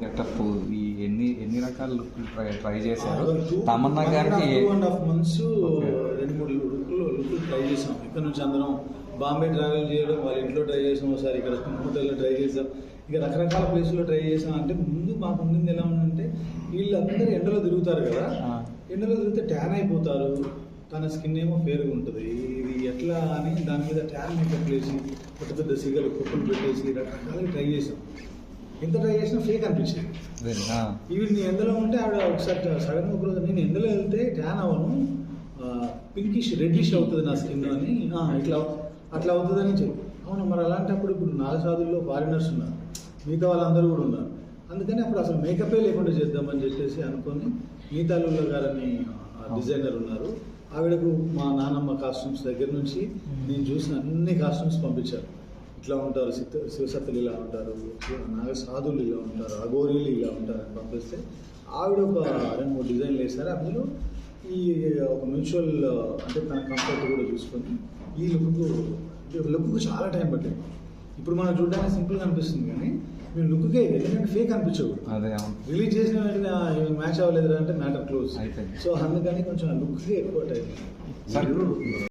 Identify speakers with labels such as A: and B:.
A: Getup ఈ ఎన్ని రకాల లుక్లు ట్రై చేశారు? తమన్నా గారికి
B: 2.5 months 2-3 లుక్లు ట్రై చేసాం. ఇక్కడ నుంచి అందరం బాంబే ట్రావెల్ చేయడం, వాళ్ళ ఇంట్లో ట్రై చేసాం, ఒకసారి ఇక్కడ హోటల్లో ట్రై చేసాం, ఇక రకరకాల ప్లేసుల్లో ట్రై చేసాం. అంటే ముందు మాకు ఉండింది ఎలా ఉందంటే, వీళ్ళందరూ ఎండలో తిరుగుతారు కదా, ఎండలో తిరిగితే ట్యాన్ అయిపోతారు, తన స్కిన్ ఏమో ఫేర్గా ఉంటుంది, ఇది ఎట్లా అని దాని మీద ట్యాన్ మేకప్ వేసి పెద్ద పెద్ద సిగలు కుప్పలు పెట్టేసి రకరకాలుగా ట్రై చేసాం. ఎంత ట్రై చేసినా ఫేక్ అనిపించింది. ఈవిడ్ని ఎండలో ఉంటే ఆవిడ ఒకసారి సడన్ ఒకరోజు నేను ఎండలో వెళ్తే ట్యాన్ అవ్వను, పింకిష్ రెడ్డిష్ అవుతుంది నా స్కిన్ అని, ఇట్లా అట్లా అవుతుందని చెప్పి. అవును, మరి అలాంటప్పుడు ఇప్పుడు 4 సాధుల్లో ఫారినర్స్ ఉన్నారు, మిగతా వాళ్ళందరూ కూడా ఉన్నారు. అందుకని అప్పుడు అసలు మేకపే లేకుండా చేద్దామని చెప్పేసి అనుకొని గీతాలుల్లా గారని డిజైనర్ ఉన్నారు, ఆవిడకు మా నాన్నమ్మ కాస్ట్యూమ్స్ దగ్గర నుంచి నేను చూసిన అన్ని కాస్ట్యూమ్స్ పంపించారు. ఇట్లా ఉంటారు, శివసత్తులు ఇలా ఉంటారు, నాగసాధులు ఇలా ఉంటారు, అఘోరీలు ఇలా ఉంటారు అని పంపిస్తే ఆవిడ ఒక 2-3 డిజైన్లు వేశారు. అందులో ఈ ఒక మ్యూచువల్ అంటే తన కంఫర్ట్ కూడా చూసుకొని ఈ లుక్కు చాలా టైం పట్టింది. ఇప్పుడు మనం చూడడానికి సింపుల్గా అనిపిస్తుంది కానీ మేము లుక్కే ఎందుకంటే ఫేక్ అనిపించవు. రిలీజ్ చేసిన వెంటనే మ్యాచ్ అవ్వలేదు అంటే మ్యాటర్ క్లోజ్. సో అందుకని కొంచెం లుక్కే ఎక్కువ టైం.